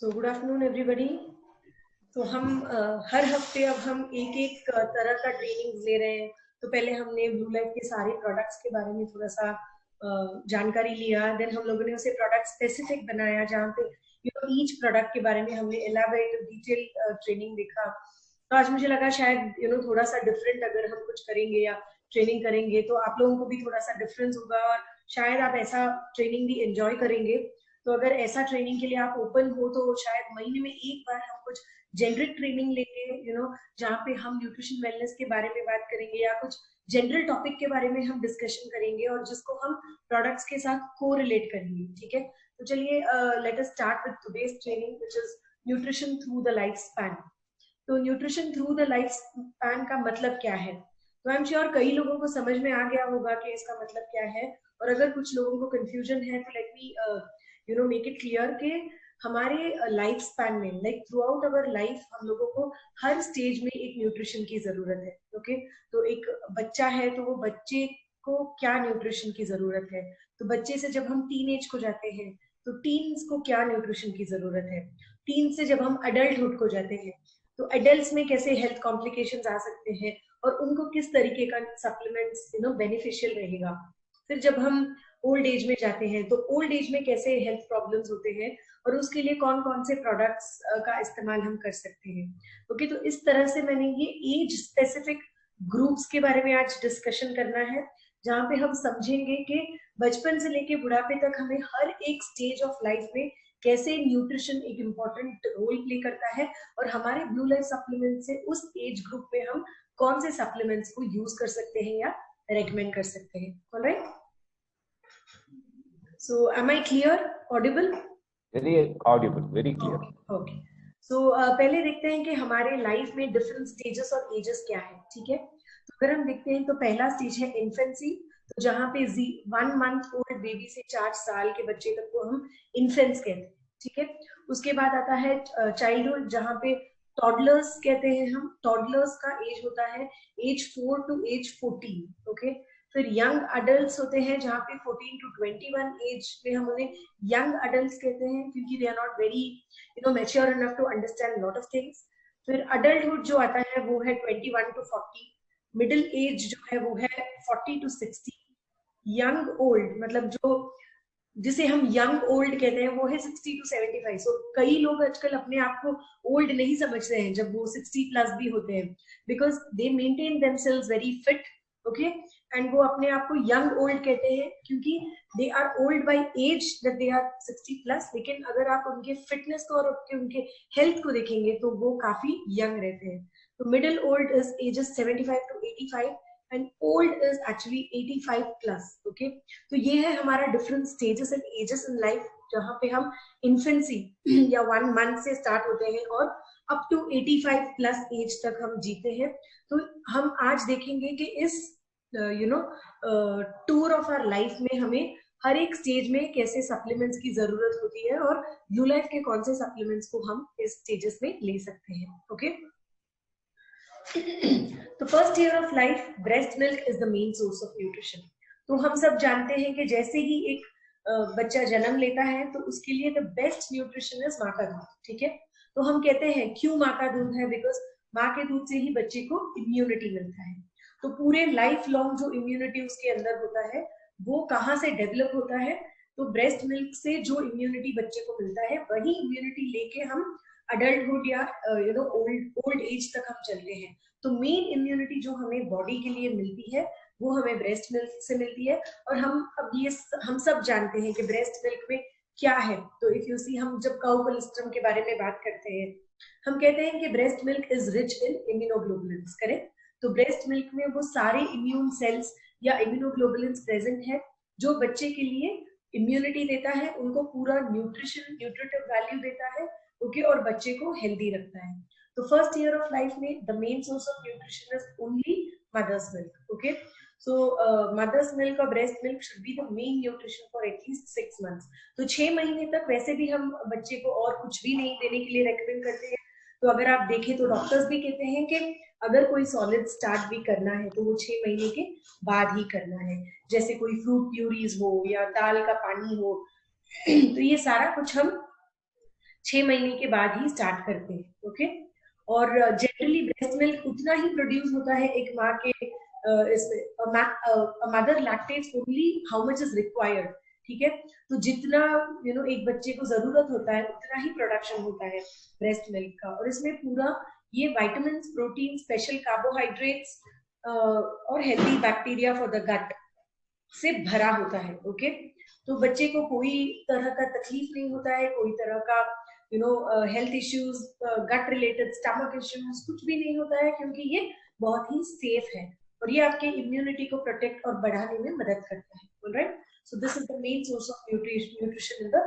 So good afternoon everybody. तो हम हर हफ्ते अब हम एक एक तरह का ट्रेनिंग ले रहे हैं। तो पहले हमने ब्लू लाइफ के सारे प्रोडक्ट्स के बारे में थोड़ा सा जानकारी लिया। देन हम लोगों ने उसे प्रोडक्ट स्पेसिफिक बनाया जहाँ पे ईच प्रोडक्ट के बारे में हमने एलाबोरेट डिटेल ट्रेनिंग देखा। तो आज मुझे लगा शायद थोड़ा सा डिफरेंट अगर हम कुछ करेंगे या ट्रेनिंग करेंगे तो आप लोगों को भी थोड़ा सा डिफरेंस होगा और शायद आप ऐसा ट्रेनिंग भी एंजॉय करेंगे। तो अगर ऐसा ट्रेनिंग के लिए आप ओपन हो तो शायद महीने में एक बार हम कुछ जेनरिक ट्रेनिंग लेंगे जहाँ पे हम न्यूट्रिशन वेलनेस के बारे में बात करेंगे या कुछ जनरल टॉपिक के बारे में हम डिस्कशन करेंगे और जिसको हम प्रोडक्ट्स के साथ को रिलेट करेंगे। ठीक है, तो चलिए let us start with today's training which is nutrition through the life span. तो nutrition through the life span का मतलब क्या है? तो आई एम श्योर कई लोगों को समझ में आ गया होगा कि इसका मतलब क्या है, और अगर कुछ लोगों को कंफ्यूजन है तो let me make it clear कि हमारे लाइफ स्पैन में थ्रू आउट अवर लाइफ हम लोगों को हर स्टेज में एक न्यूट्रिशन की जरूरत है। ओके, तो एक बच्चा है तो वो बच्चे को क्या न्यूट्रिशन की जरूरत है, तो बच्चे से जब हम टीन एज को जाते हैं तो टीन्स को क्या न्यूट्रिशन की जरूरत है, टीन से जब हम अडल्टहुड को जाते हैं तो एडल्ट्स में कैसे हेल्थ कॉम्प्लिकेशंस आ सकते हैं और उनको किस तरीके का सप्लीमेंट्स बेनिफिशियल रहेगा। फिर जब हम ओल्ड एज में जाते हैं तो ओल्ड एज में कैसे हेल्थ प्रॉब्लम्स होते हैं और उसके लिए कौन कौन से प्रोडक्ट्स का इस्तेमाल हम कर सकते हैं। ओके, तो इस तरह से मैंने ये एज स्पेसिफिक ग्रुप्स के बारे में आज डिस्कशन करना है, जहाँ पे हम समझेंगे कि बचपन से लेके बुढ़ापे तक हमें हर एक स्टेज ऑफ लाइफ में कैसे न्यूट्रिशन एक इम्पोर्टेंट रोल प्ले करता है और हमारे ब्लू लाइफ सप्लीमेंट से उस एज ग्रुप में हम कौन से सप्लीमेंट्स को यूज कर सकते हैं या रेकमेंड कर सकते हैं। Alright, so am I clear, audible? Very audible, very clear. Okay. So पहले देखते हैं कि हमारे लाइफ में डिफरेंट स्टेजेस और एजेस क्या है। ठीक है, तो अगर हम देखते हैं तो पहला स्टेज है इन्फेंसी, तो जहाँ पे 1 मंथ ओल्ड बेबी से 4 साल के बच्चे तक को हम इन्फेंट्स कहते हैं। ठीक है, उसके बाद आता है चाइल्डहुड, जहाँ पे टॉडलर्स कहते हैं हम। टॉडलर्स का एज होता है एज 4 to age 14। ओके, फिर यंग अडल्ट होते हैं जहाँ पे 14 to 21 एज में हम उन्हें यंग अडल्ट कहते हैं क्योंकि they are not very mature enough to understand lot of things. फिर अडल्टहुड जो आता है वो है 21 to 40। मिडिल एज जो है वो है 40 to 60। यंग ओल्ड मतलब जो जिसे हम यंग ओल्ड कहते हैं वो है 60 to 75। सो कई लोग आजकल अपने आप को ओल्ड नहीं समझते हैं जब वो 60 प्लस भी होते हैं, because they maintain themselves very fit. Okay, and वो अपने आप को यंग ओल्ड कहते हैं क्योंकि they are old by age that they are 60 plus. लेकिन अगर आप उनके फिटनेस को और उनके हेल्थ को देखेंगे तो वो काफी यंग रहते हैं। तो middle old is ages 75 to 85 and old is actually 85 plus. Okay, तो ये है हमारा different stages and ages in life, जहाँ पे हम इन्फेंसी या 1 मंथ से स्टार्ट होते हैं और अप टू 85 प्लस एज तक हम जीते हैं। तो हम आज देखेंगे कि इस टूर ऑफ आवर लाइफ में हमें हर एक स्टेज में कैसे सप्लीमेंट्स की जरूरत होती है और ब्लू लाइफ के कौन से सप्लीमेंट्स को हम इस स्टेजेस में ले सकते हैं। ओके, तो first year of life breast milk is the main source of nutrition. तो हम सब जानते हैं कि जैसे ही एक बच्चा जन्म लेता है तो उसके लिए द बेस्ट न्यूट्रिशन इज माँ का दूध। ठीक है, तो हम कहते हैं क्यों माँ का दूध है, बिकॉज माँ के दूध से ही बच्चे को इम्यूनिटी मिलता है। तो पूरे लाइफ लॉन्ग जो इम्यूनिटी उसके अंदर होता है वो कहाँ से डेवलप होता है, तो ब्रेस्ट मिल्क से जो इम्यूनिटी बच्चे को मिलता है वही इम्यूनिटी लेके हम अडल्टहुड या ओल्ड एज तक हम चलते हैं। तो मेन इम्यूनिटी जो हमें बॉडी के लिए मिलती है वो हमें ब्रेस्ट मिल्क से मिलती है। और हम सब जानते हैं कि ब्रेस्ट मिल्क में क्या है। तो इफ यू सी, हम जब काउ कोलेस्ट्रम के बारे में बात करते हैं हम कहते हैं कि breast milk is rich in immunoglobulins. Correct, तो ब्रेस्ट मिल्क में वो सारे इम्यून सेल्स या इम्यूनोग्लोबुलिन्स प्रेजेंट है जो बच्चे के लिए इम्यूनिटी देता है, उनको पूरा न्यूट्रिटिव वैल्यू देता है। ओके, और बच्चे को हेल्दी रखता है। तो फर्स्ट ईयर ऑफ लाइफ में the main source of nutrition is only mother's milk. Okay, so mother's milk और breast milk should be the main nutrition for at least 6 months। तो 6 महीने तक वैसे भी हम बच्चे को और कुछ भी नहीं देने के लिए रेकमेंड करते हैं। तो अगर आप देखें तो डॉक्टर्स भी कहते हैं कि अगर कोई सॉलिड स्टार्ट भी करना है तो वो 6 महीने के बाद ही करना है, जैसे कोई फ्रूट प्यूरीज हो या दाल का पानी हो। तो ये सारा कुछ हम 6 महीने के बाद ही स्टार्ट करते हैं, ओके। और जनरली ब्रेस्ट मिल्क उतना ही प्रोड्यूस होता है एक माँ के, इसमें mother lactates only how much is required, ठीक है। तो जितना एक बच्चे को जरूरत होता है उतना ही प्रोडक्शन होता है ब्रेस्ट मिल्क का, और इसमें पूरा ये विटामिन, प्रोटीन, स्पेशल कार्बोहाइड्रेट्स और healthy bacteria for the gut से भरा होता है, ओके। तो बच्चे को कोई तरह का तकलीफ नहीं होता है, कोई तरह का हेल्थ इश्यूज, गट रिलेटेड स्टमक इश्यूज कुछ भी नहीं होता है, क्योंकि ये बहुत ही सेफ है और ये आपके इम्यूनिटी को प्रोटेक्ट और बढ़ाने में मदद करता है, alright. So this is the main source of nutrition in the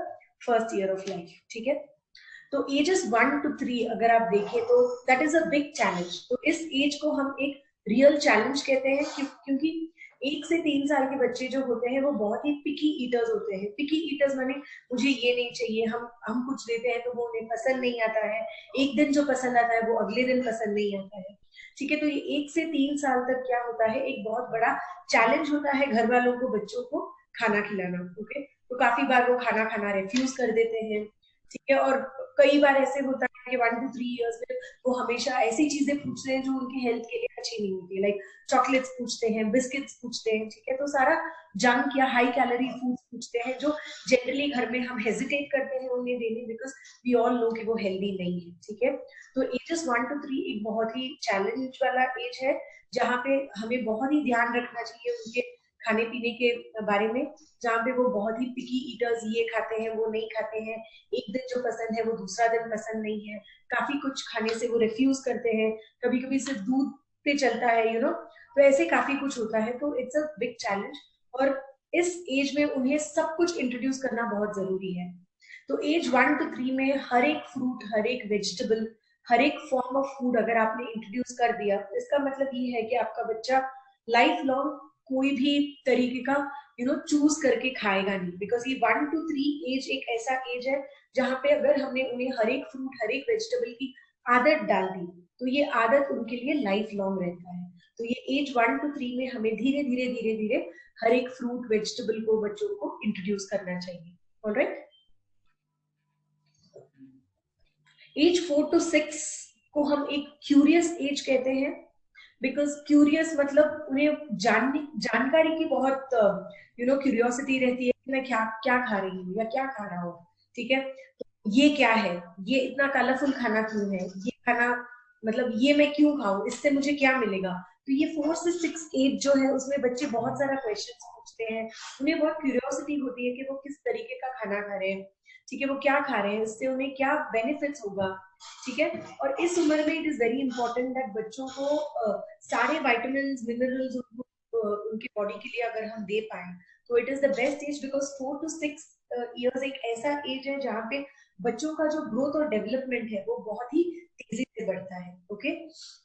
first year of life, ठीक है। तो एजेस 1 to 3 अगर आप देखें तो that is a big challenge. तो इस एज को हम एक रियल चैलेंज कहते हैं, क्योंकि 1 से 3 साल के बच्चे जो होते हैं वो बहुत ही पिकी ईटर्स होते हैं। पिकी ईटर्स माने मुझे ये नहीं चाहिए, हम कुछ देते हैं तो वो उन्हें पसंद नहीं आता है, एक दिन जो पसंद आता है वो अगले दिन पसंद नहीं आता है, ठीक है। तो ये 1 से 3 साल तक क्या होता है, एक बहुत बड़ा चैलेंज होता है घर वालों को बच्चों को खाना खिलाना, ओके। तो काफी बार वो खाना रेफ्यूज कर देते हैं, ठीक है। और कई बार ऐसे होता है कि 1 to 3 years में वो हमेशा ऐसी चीजें पूछते हैं जो उनकी हेल्थ के लिए अच्छी नहीं होती, लाइक चॉकलेट्स पूछते हैं, बिस्किट्स पूछते हैं, ठीक है। तो सारा जंक या हाई कैलोरी फूड पूछते हैं जो जनरली घर में हम हेजिटेट करते हैं उन्हें देने, बिकॉज वी ऑल नो कि वो हेल्दी नहीं है, ठीक है। तो एजेस 1 to 3 एक बहुत ही चैलेंज वाला एज है, जहाँ पे हमें बहुत ही ध्यान रखना चाहिए उनके खाने पीने के बारे में, जहाँ पे वो बहुत ही पिकी ईटर्स, ये खाते हैं वो नहीं खाते हैं, एक दिन जो पसंद है वो दूसरा दिन पसंद नहीं है, काफी कुछ खाने से वो रिफ्यूज करते हैं, कभी कभी सिर्फ दूध पे चलता है, तो ऐसे काफी कुछ होता है। तो इट्स अ बिग चैलेंज, और इस एज में उन्हें सब कुछ इंट्रोड्यूस करना बहुत जरूरी है। तो एज 1 to 3 में हर एक फ्रूट, हर एक वेजिटेबल, हर एक फॉर्म ऑफ फूड अगर आपने इंट्रोड्यूस कर दिया, तो इसका मतलब ये है कि आपका बच्चा लाइफ लॉन्ग कोई भी तरीके का चूज करके खाएगा नहीं, बिकॉज ये 1 to 3 एज एक ऐसा एज है जहाँ पे अगर हमने उन्हें हर एक फ्रूट, हर एक वेजिटेबल की आदत डाल दी, तो ये आदत उनके लिए लाइफ लॉन्ग रहता है। तो ये एज 1 to 3 में हमें धीरे धीरे धीरे धीरे हर एक फ्रूट, वेजिटेबल को बच्चों को इंट्रोड्यूस करना चाहिए, ऑलराइट। एज 4 to 6 को हम एक क्यूरियस एज कहते हैं, बिकॉज क्यूरियस मतलब उन्हें जानकारी की बहुत क्यूरियोसिटी रहती है कि मैं क्या क्या खा रही हूँ या क्या खा रहा हूँ, ठीक है। तो ये क्या है, ये इतना कलरफुल खाना क्यों है, ये खाना मतलब ये मैं क्यों खाऊं, इससे मुझे क्या मिलेगा। तो ये 4 से 6 एज जो है उसमें बच्चे बहुत सारा क्वेश्चन पूछते हैं, उन्हें बहुत क्यूरियोसिटी होती है कि वो किस तरीके का खाना खा रहे हैं, ठीक है, वो क्या खा रहे हैं, इससे उन्हें क्या बेनिफिट्स होगा, ठीक है। और इस उम्र में it is very important that बच्चों को सारे वाइटामिन, मिनरल्स उनकी बॉडी के लिए अगर हम दे पाए, तो it is the best age, because 4 to 6 years एक ऐसा एज है जहाँ पे बच्चों का जो ग्रोथ और डेवलपमेंट है वो बहुत ही तेजी से बढ़ता है, ओके।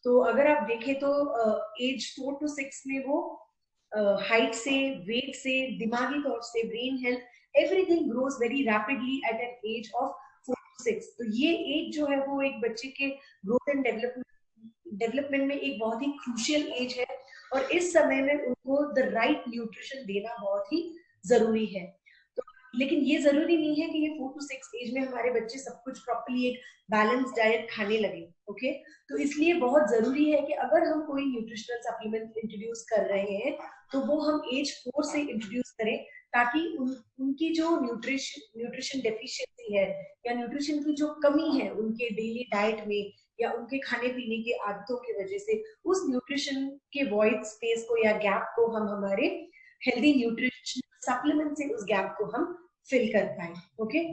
तो अगर आप देखें तो एज 4 to 6 में वो हाइट से, वेट से, दिमागी तौर से, brain health, everything grows very rapidly at an age of 4 to 6। तो ये एज जो है वो एक बच्चे के ग्रोथ एंड डेवलपमेंट में एक बहुत ही क्रूशियल एज है, और इस समय में उनको द राइट न्यूट्रिशन देना बहुत ही जरूरी है। तो लेकिन ये जरूरी नहीं है कि ये 4 to 6 एज में हमारे बच्चे सब कुछ प्रॉपर्ली एक बैलेंस डाइट खाने लगे, ओके। तो इसलिए बहुत जरूरी है कि अगर हम कोई न्यूट्रिशनल सप्लीमेंट इंट्रोड्यूस कर रहे हैं तो वो हम एज 4 से इंट्रोड्यूस करें, ताकि उनकी जो न्यूट्रिशन डेफिशिएंसी है या न्यूट्रिशन की जो कमी है उनके डेली डाइट में या उनके खाने पीने की आदतों की वजह से, उस न्यूट्रिशन के वॉइड स्पेस को या गैप को हम हमारे हेल्दी न्यूट्रिशन सप्लीमेंट से उस गैप को हम फिल कर पाए, ओके।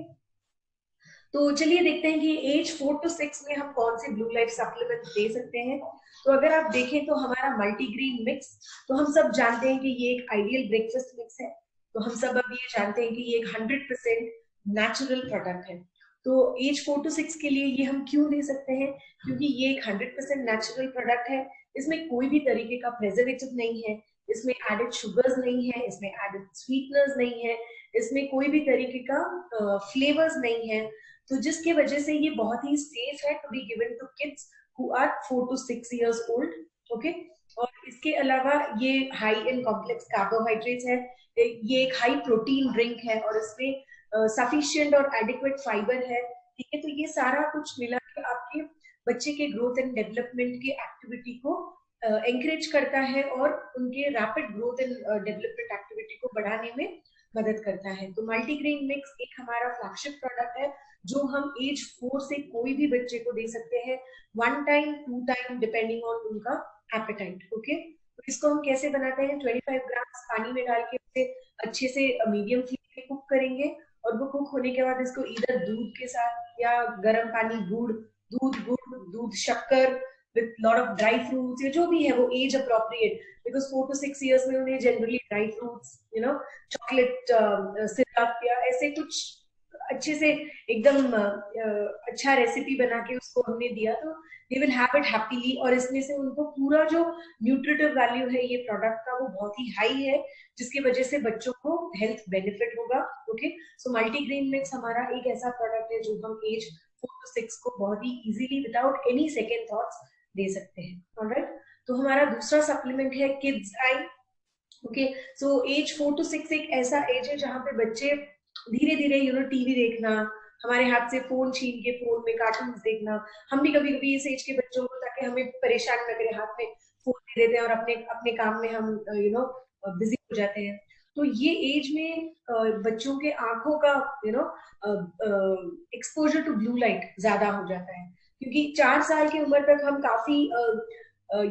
तो चलिए देखते हैं कि एज 4 to 6 में हम कौन से ब्लू लाइफ सप्लीमेंट दे सकते हैं। तो अगर आप देखें तो हमारा मल्टीग्रेन मिक्स, तो हम सब जानते हैं कि ये एक आइडियल ब्रेकफास्ट मिक्स है। तो हम सब अब ये जानते हैं कि ये एक 100% नेचुरल प्रोडक्ट है। तो एज 4 to 6 के लिए ये हम क्यों दे सकते हैं, क्योंकि ये एक 100% नेचुरल प्रोडक्ट है, इसमें कोई भी तरीके का प्रिजर्वेटिव नहीं है, इसमें एडेड शुगर्स नहीं है, इसमें एडेड स्वीटनर्स नहीं है, इसमें कोई भी तरीके का फ्लेवर्स नहीं है। तो जिसकी वजह से ये बहुत ही सेफ है to be given to kids who are 4 to 6 years old, okay. और इसके अलावा ये हाई इन कॉम्प्लेक्स कार्बोहाइड्रेट्स है, ये एक हाई प्रोटीन ड्रिंक है, और इसमें सफिशिएंट और एडिक्वेट फाइबर है, ठीक है। तो ये सारा कुछ मिला के आपके बच्चे के ग्रोथ एंड डेवलपमेंट के एक्टिविटी को एंकरेज करता है और उनके rapid growth and development activity को बढ़ाने में मदद करता है। तो मल्टीग्रेन मिक्स एक हमारा फ्लैगशिप प्रोडक्ट है जो हम एज 4 से कोई भी बच्चे को दे सकते हैं, 1 टाइम 2 टाइम डिपेंडिंग ऑन उनका एपेटाइट। ओके, तो इसको हम कैसे बनाते हैं, 25 ग्राम पानी में डाल के उसे अच्छे से मीडियम फ्लेम पे कुक करेंगे और वो कुक होने के बाद इसको इधर दूध के साथ या गर्म पानी, दूध शक्कर with lot of dry fruits या जो भी है वो age appropriate, because 4 to 6 years में उन्हें generally dry fruits, chocolate syrup या ऐसे कुछ अच्छे से एकदम अच्छा रेसिपी बना के उसको हमने दिया तो they will have it happily. और इसमें से उनको पूरा जो न्यूट्रिटिव वैल्यू है ये प्रोडक्ट का वो बहुत ही हाई है, जिसकी वजह से बच्चों को हेल्थ बेनिफिट होगा। ओके, सो मल्टीग्रेन मिक्स हमारा एक ऐसा प्रोडक्ट है जो हम एज 4 to 6 को बहुत ही easily without any second thoughts दे सकते हैं। ऑलराइट, तो हमारा दूसरा सप्लीमेंट है किड्स आई। ओके, सो एज 4 to 6 एक ऐसा एज है जहाँ पे बच्चे धीरे धीरे टीवी देखना, हमारे हाथ से फोन छीन के फोन में कार्टून देखना, हम भी कभी कभी इस एज के बच्चों को ताकि हमें परेशान न करे हाथ में फोन दे देते हैं और अपने अपने काम में हम बिजी हो जाते हैं। तो ये एज में बच्चों के आंखों का एक्सपोजर टू ब्लू लाइट ज्यादा हो जाता है, क्योंकि 4 साल की उम्र तक हम काफी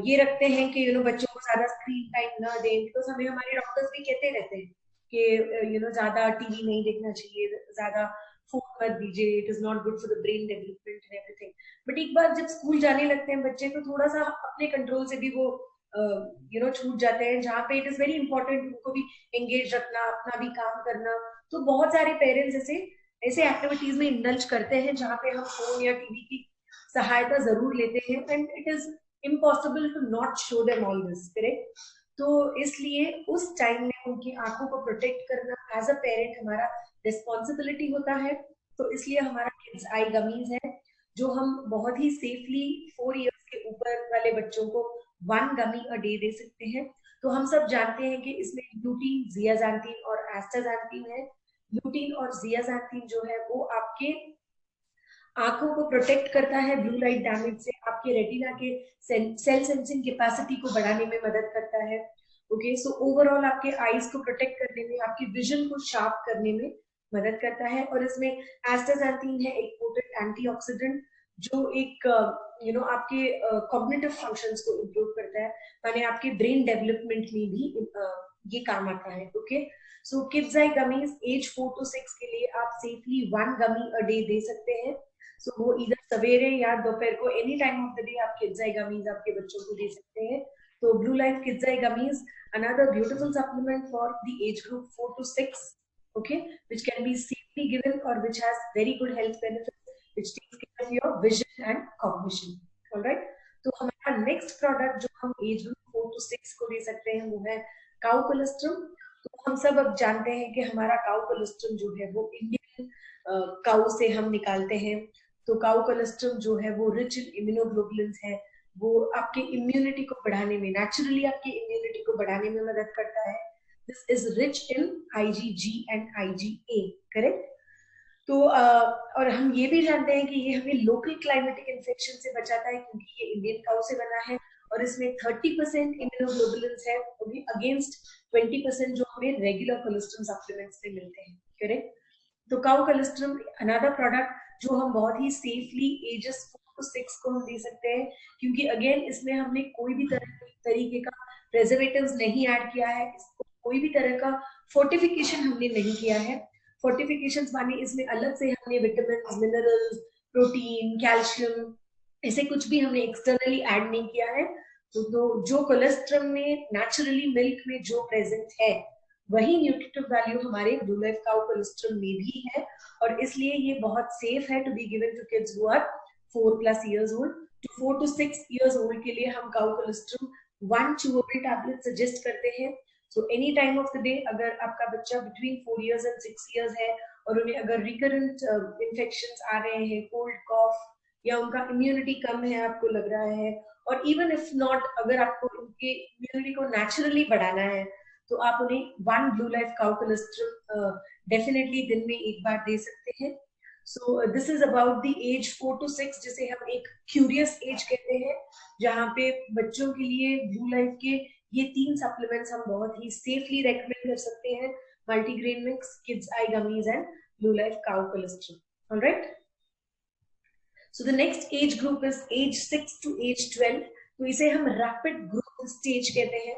ये रखते हैं कि बच्चों को ज्यादा स्क्रीन टाइम ना दें, बिकॉज हमें हमारे डॉक्टर्स भी कहते रहते हैं कि ज्यादा टीवी नहीं देखना चाहिए, ज्यादा फोन मत दीजिए, it is not good for the brain development and everything. But एक बार जब स्कूल जाने लगते हैं बच्चे तो थोड़ा सा अपने कंट्रोल से भी वो छूट जाते हैं, जहाँ पे इट इज वेरी इंपॉर्टेंट उनको भी एंगेज रखना, अपना भी काम करना। तो बहुत सारे पेरेंट्स ऐसे एक्टिविटीज में इंडल्ज करते हैं जहाँ पे हम फोन या टीवी की सहायता जरूर लेते हैं, and it is impossible to not show them all this, correct. तो इसलिए उस टाइम में उनकी आंखों को प्रोटेक्ट करना एज अ पेरेंट हमारा रिस्पॉन्सिबिलिटी होता है। तो इसलिए हमारा किड्स आई गमीज है जो हम बहुत ही सेफली 4 इयर्स के ऊपर वाले बच्चों को 1 गमी अ डे दे सकते हैं। तो हम सब जानते हैं कि इसमें ल्यूटीन, जियाजांथीन और एस्टाजांथीन है। ल्यूटीन और जियाजांथीन जो है वो आपके आंखों को प्रोटेक्ट करता है ब्लू लाइट डैमेज से, आपके रेटिना के सेल सेंसिंग कैपेसिटी को बढ़ाने में मदद करता है। ओके, सो ओवरऑल आपके आईज को प्रोटेक्ट करने में, आपकी विजन को शार्प करने में मदद करता है। और इसमें एस्टाजांथीन है एक पोटेंट एंटीऑक्सीडेंट जो एक आपके कॉग्निटिव फंक्शंस को इम्प्रूव करता है, माने आपके ब्रेन डेवलपमेंट में भी ये काम आता है। Okay, so kids eye gummies age 4 to 6 के लिए आप safely 1 gummy a day they सकते हैं। सो वो इधर सवेरे या दोपहर को any time of the day आप किड्स आई गमीज आपके बच्चों को दे सकते हैं। तो blue life kids eye gummies, another beautiful supplement for the age group 4 to 6, okay, which can be safely given or which has very good health benefits, which takes care of your vision and cognition. All right, तो हमारा next product जो हम age group 4 to 6 को दे सकते हैं वो है cow colostrum. तो हम सब अब जानते हैं कि हमारा काउ कोलेस्ट्रम जो है वो इंडियन काउ से हम निकालते हैं। तो काउ कोलेस्ट्रम जो है वो रिच इन इम्यूनोग्लोबुलिन्स है, वो आपके इम्यूनिटी को बढ़ाने में, नेचुरली आपकी इम्यूनिटी को बढ़ाने में मदद करता है। This is rich in IgG and IgA, correct. तो और हम ये भी जानते हैं कि ये हमें लोकल क्लाइमेटिक इन्फेक्शन से बचाता है, क्योंकि ये इंडियन काउ से बना है और इसमें 30% इम्यूनोग्लोबुलिन्स है अगेंस्ट 20% जो हमें रेगुलर कोलेस्ट्रॉल सप्लीमेंट्स में मिलते हैं, करेक्ट। तो काउ कोलेस्ट्रॉल अनदर प्रोडक्ट जो हम बहुत ही सेफली एजेस 4 to 6 को हम दे सकते हैं, क्योंकि अगेन इसमें हमने कोई भी तरीके का प्रिजर्वेटिव्स नहीं ऐड किया है, इसको कोई भी तरह का फोर्टिफिकेशन हमने नहीं किया है। फोर्टिफिकेशन माने इसमें अलग से हमने विटामिन, मिनरल्स, प्रोटीन, कैल्शियम ऐसे कुछ भी हमने एक्सटर्नली ऐड नहीं किया है। तो जो कोलेस्ट्रॉल में नेचुरली मिल्क में जो प्रेजेंट है वही न्यूट्रिटिव वैल्यू हमारे ब्लू लाइफ काउ कोलेस्ट्रॉल में भी है, और इसलिए ये बहुत सेफ है to be given to kids who are 4+ years old। to 4 to 6 years old के लिए हम cow cholesterol 1 chewable tablet suggest करते हैं। So any time of the day अगर आपका बच्चा बिटवीन 4 years and 6 years है और उन्हें अगर रिकरेंट इन्फेक्शंस आ रहे हैं, कोल्ड कॉफ, या उनका इम्यूनिटी कम है आपको लग रहा है, और इवन इफ नॉट, अगर आपको उनके इम्यूनिटी को नेचुरली बढ़ाना है तो आप उन्हें 1 blue life cow colostrum definitely दिन में एक बार दे सकते हैं। So this is about the age 4 to 6, जिसे हम एक क्यूरियस एज कहते हैं, जहाँ पे बच्चों के लिए ब्लू लाइफ के ये 3 सप्लीमेंट्स हम बहुत ही सेफली रेकमेंड कर सकते हैं, multigrain mix, kids eye gummies and blue life cow colostrum. Alright, so the next age group is age 6 to age 12. तो इसे हम रैपिड ग्रोथ स्टेज कहते हैं.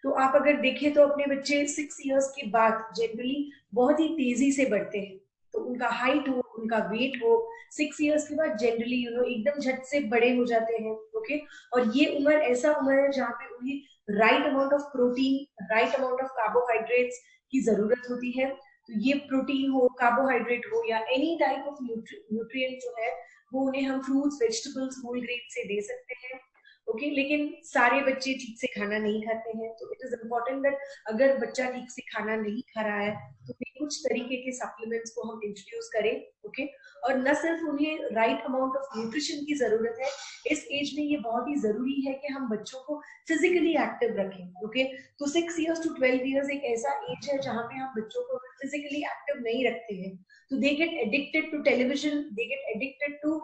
तो आप अगर देखें तो अपने बच्चे 6 इयर्स के बाद जनरली बहुत ही तेजी से बढ़ते हैं. तो उनका हाइट हो, उनका वेट हो, 6 इयर्स के बाद जनरली एकदम झट से बड़े हो जाते हैं. ओके, और ये उम्र ऐसा उम्र है जहाँ पे उन्हें right amount of protein, right amount of carbohydrates की जरूरत होती है. तो ये प्रोटीन हो, कार्बोहाइड्रेट हो या एनी टाइप ऑफ न्यूट्रिएंट जो है वो उन्हें हम फ्रूट्स, वेजिटेबल्स, होल ग्रेन से दे सकते हैं. ओके, लेकिन सारे बच्चे ठीक से खाना नहीं खाते हैं. तो इट इज इम्पोर्टेंट दैट अगर बच्चा ठीक से खाना नहीं खा रहा है तो कुछ तरीके के सप्लीमेंट्स को हम इंट्रोड्यूस करें. ओके, और न सिर्फ उन्हें राइट अमाउंट ऑफ न्यूट्रिशन की जरूरत है, इस एज में ये बहुत ही जरूरी है कि हम बच्चों को फिजिकली एक्टिव रखें. ओके, तो 6 इयर्स to 12 इयर्स एक ऐसा एज है जहाँ पे हम बच्चों को फिजिकली एक्टिव नहीं रखते हैं. तो they get addicted to television, they get addicted to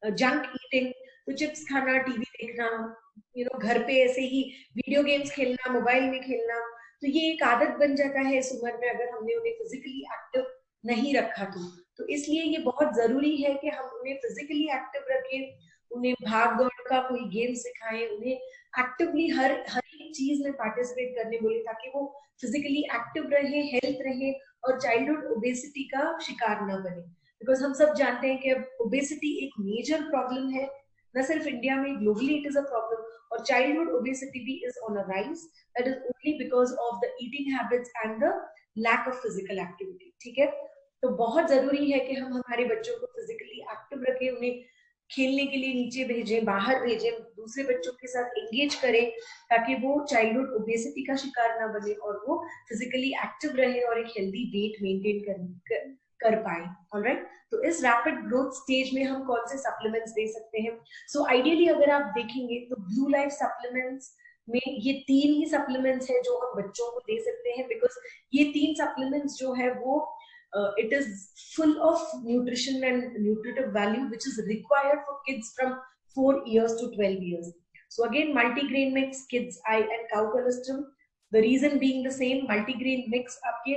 junk eating. तो चिप्स खाना, टीवी देखना, घर पे ऐसे ही वीडियो गेम्स खेलना, मोबाइल में खेलना, तो ये एक आदत बन जाता है इस उम्र में अगर हमने उन्हें फिजिकली एक्टिव नहीं रखा तो इसलिए ये बहुत जरूरी है कि हम उन्हें फिजिकली एक्टिव रखें, उन्हें भाग दौड़ का कोई गेम सिखाएं, उन्हें एक्टिवली हर एक चीज में पार्टिसिपेट करने बोले ताकि वो फिजिकली एक्टिव रहे, हेल्थ रहे और चाइल्डहुड ओबेसिटी का शिकार ना बने. बिकॉज हम सब जानते हैं कि अब ओबेसिटी एक मेजर प्रॉब्लम है, न सिर्फ इंडिया में, globally it is a problem. और चाइल्डहुड ओबेसिटी भी is on a rise. That is only because of the eating habits and the lack of physical activity. ठीक है, तो बहुत जरूरी है कि हम हमारे बच्चों को फिजिकली एक्टिव रखें, उन्हें खेलने के लिए नीचे भेजें, बाहर भेजें, दूसरे बच्चों के साथ एंगेज करें ताकि वो चाइल्डहुड ओबेसिटी का शिकार ना बने और वो फिजिकली एक्टिव रहे और एक हेल्दी वेट मेंटेन कर पाए. ऑलराइट, तो इस रैपिड ग्रोथ स्टेज में हम कौन से सप्लीमेंट्स दे सकते हैं? सो आइडियली अगर आप देखेंगे तो ब्लू लाइफ सप्लीमेंट्स में ये 3 ही सप्लीमेंट्स है जो हम बच्चों को दे सकते हैं. बिकॉज ये 3 सप्लीमेंट्स जो है वो it is full of nutrition and nutritive value which is required for kids from 4 years to 12 years. So again, multigrain mix, kids eye and cow colostrum. The reason being the same, multigrain mix आपके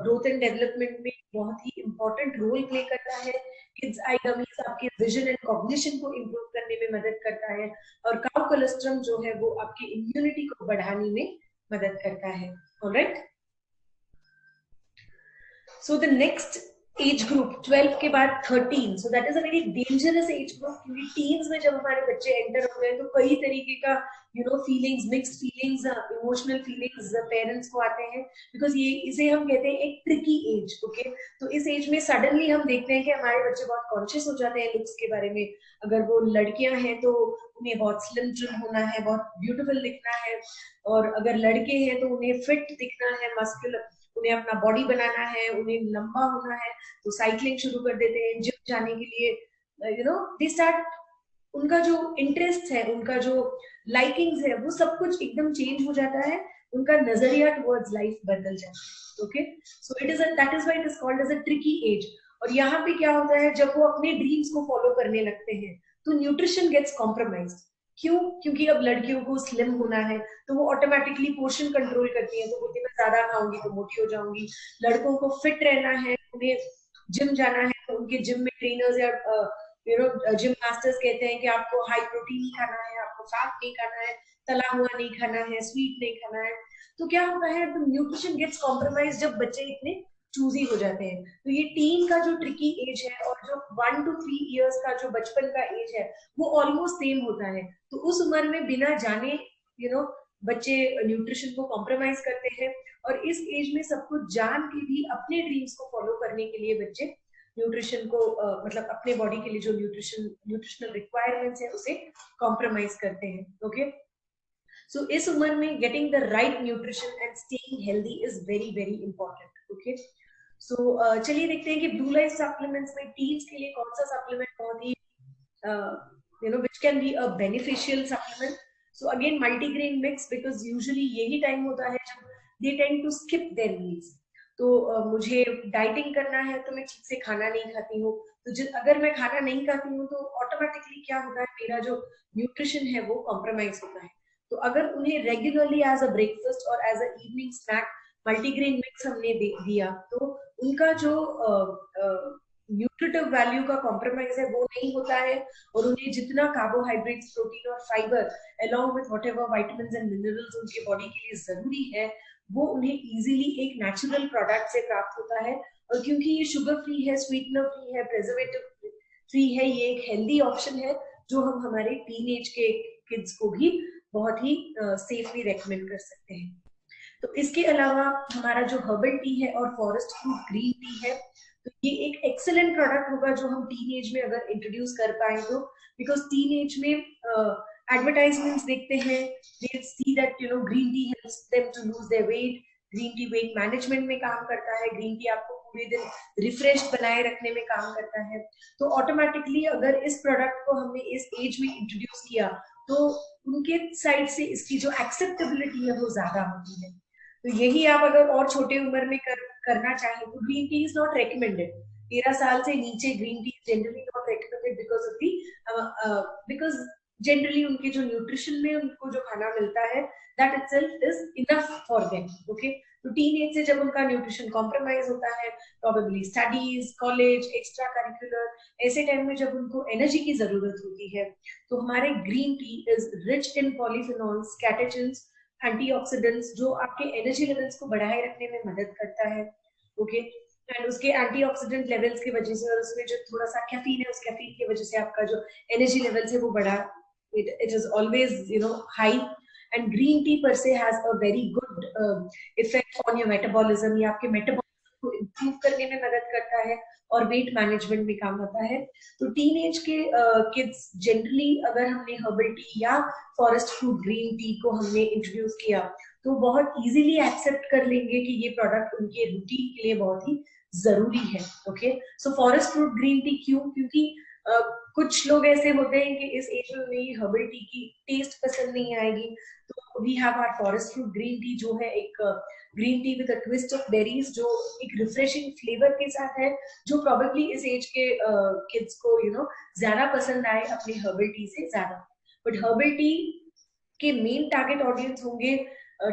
growth and development में बहुत ही important role play करता है. Kids eye gummies आपके vision and cognition को improve करने में मदद करता है और काउ कोलेस्ट्रम जो है वो आपकी इम्यूनिटी को बढ़ाने में मदद करता है. Alright, so the next age group 12 के बाद 13, so that is a very dangerous age group क्योंकि teens में जब हमारे बच्चे एंटर होते हैं तो कई तरीके का feelings, mixed feelings, emotional feelings parents को आते हैं. बिकॉज ये इसे हम कहते हैं एक ट्रिकी एज. ओके, तो इस एज में सडनली हम देखते हैं कि हमारे बच्चे बहुत कॉन्शियस हो जाते हैं लुक्स के बारे में. अगर वो लड़कियां हैं तो उन्हें बहुत स्लिम ट्रिम होना है, बहुत ब्यूटीफुल दिखना है, और अगर लड़के हैं तो उन्हें फिट दिखना है, मस्कुलर, उन्हें अपना बॉडी बनाना है, उन्हें लंबा होना है, तो साइकिलिंग शुरू कर देते हैं, जिम जाने के लिए. दे स्टार्ट, उनका जो इंटरेस्ट है, उनका जो लाइकिंग्स है, वो सब कुछ एकदम चेंज हो जाता है, उनका नजरिया टुवर्ड्स लाइफ बदल जाता है. Okay, so it is that is why it is called as a tricky age. और यहाँ पे क्या होता है, जब वो अपने ड्रीम्स को फॉलो करने लगते हैं तो न्यूट्रिशन गेट्स कॉम्प्रोमाइज्ड. क्यों? क्योंकि अब लड़कियों को स्लिम होना है तो वो ऑटोमेटिकली पोर्शन कंट्रोल करती है, तो बोलती मैं ज्यादा खाऊंगी तो मोटी हो जाऊंगी. लड़कों को फिट रहना है, उन्हें जिम जाना है, तो उनके जिम में ट्रेनर्स या जिम मास्टर्स कहते हैं कि आपको हाई प्रोटीन ही खाना है, आपको फैट नहीं खाना है, तला हुआ नहीं खाना है, स्वीट नहीं खाना है. तो क्या होता है, तो न्यूट्रिशन गेट्स कॉम्प्रोमाइज जब बच्चे इतने चूजी हो जाते हैं. तो ये टीन का जो ट्रिकी एज है और जो 1 to 3 इयर्स का जो बचपन का एज है वो ऑलमोस्ट सेम होता है. तो उस उम्र में बिना जाने बच्चे न्यूट्रिशन को कॉम्प्रोमाइज करते हैं, और इस एज में सब कुछ जान के भी अपने ड्रीम्स को फॉलो करने के लिए बच्चे न्यूट्रिशन को मतलब अपने बॉडी के लिए जो न्यूट्रिशनल रिक्वायरमेंट्स है उसे कॉम्प्रोमाइज करते हैं. ओके, सो इस उम्र में getting the right nutrition and staying healthy is very very important. Okay, so चलिए देखते हैं कि ब्लू लाइफ सप्लीमेंट्स में टीन्स के लिए कौन सा सप्लीमेंट बहुत ही which can be a beneficial supplement. So again, multigrain mix, because usually यही टाइम होता है जब they tend to skip their meals. तो मुझे डाइटिंग करना है तो मैं ठीक से खाना नहीं खाती हूँ। तो अगर मैं खाना नहीं खाती हूँ तो ऑटोमेटिकली क्या होता है, मेरा जो न्यूट्रिशन है वो कॉम्प्रोमाइज होता है। तो अगर उन्हें रेगुलरली एज अ ब्रेकफास्ट और as a evening snack multigrain mix हमने दिया, तो उनका जो न्यूट्रिटिव वैल्यू का कॉम्प्रोमाइज है वो नहीं होता है, और उन्हें जितना कार्बोहाइड्रेट्स, प्रोटीन और fibre along with whatever vitamins and minerals उनके बॉडी के लिए जरूरी है, वो उन्हें इजीली एक नेचुरल प्रोडक्ट से प्राप्त होता है। और क्योंकि ये शुगर फ्री है, स्वीटनर फ्री है, प्रिजर्वेटिव फ्री है, ये एक हेल्दी ऑप्शन है जो हम हमारे टीनेज के किड्स को भी बहुत ही सेफली रेकमेंड कर सकते हैं। तो इसके अलावा हमारा जो हर्बल टी है और फॉरेस्ट फ्रूट ग्रीन टी है, तो ये एक एक्सेलेंट प्रोडक्ट होगा जो हम टीनेज में अगर इंट्रोड्यूस कर पाए तो, बिकॉज टीनेज में एडवर्टाइजमेंट्स देखते हैं, they see that green tea helps them to lose their weight, green tea weight management में काम करता है, ग्रीन टी आपको पूरे दिन रिफ्रेश बनाए रखने में काम करता है। तो ऑटोमेटिकली अगर इस प्रोडक्ट को हमने इस एज में इंट्रोड्यूस किया तो उनके साइड से इसकी जो एक्सेप्टेबिलिटी है वो ज्यादा होती है। तो यही आप अगर और छोटे उम्र में करना चाहें तो green tea is not recommended. 13 साल से नीचे green tea generally not recommended because of the because generally उनके जो न्यूट्रिशन में उनको जो खाना मिलता है that itself is enough for them. Okay, तो टीनेज से जब उनका न्यूट्रिशन कॉम्प्रोमाइज होता है, probably studies, college, extra curricular, ऐसे टाइम में जब उनको एनर्जी की जरूरत होती है, तो हमारे green tea is rich in polyphenols, catechins, antioxidants जो आपके एनर्जी लेवल्स को बढ़ाए रखने में मदद करता है। ओके, एंड उसके एंटीऑक्सीडेंट लेवल्स की वजह से और उसमें जो थोड़ा सा कैफीन है, उस कैफीन की वजह से आपका जो एनर्जी लेवल्स है वो बढ़ा, it is always high, and green tea per se has a very good effect on your metabolism। ये आपके मेटाबॉलिज्म को इम्प्रूव करने में मदद करता है और वेट मैनेजमेंट में काम आता है। तो टीनेज के किड्स जनरली अगर हमने हर्बल टी या फॉरेस्ट फ्रूट ग्रीन टी को हमने इंट्रोड्यूस किया तो बहुत इजीली एक्सेप्ट कर लेंगे कि ये प्रोडक्ट उनके रूटीन के लिए बहुत ही जरूरी है। Okay, so forest fruit green T क्यों? क्योंकि कुछ लोग ऐसे होते हैं कि इस एज में उन्हें हर्बल टी की टेस्ट पसंद नहीं आएगी, तो we have our forest fruit green tea जो है एक green tea with a twist of berries, जो एक रिफ्रेशिंग फ्लेवर के साथ है, जो प्रोबेबली इस एज के किड्स को ज्यादा पसंद आए अपने हर्बल टी से ज्यादा। बट हर्बल टी के मेन टारगेट ऑडियंस होंगे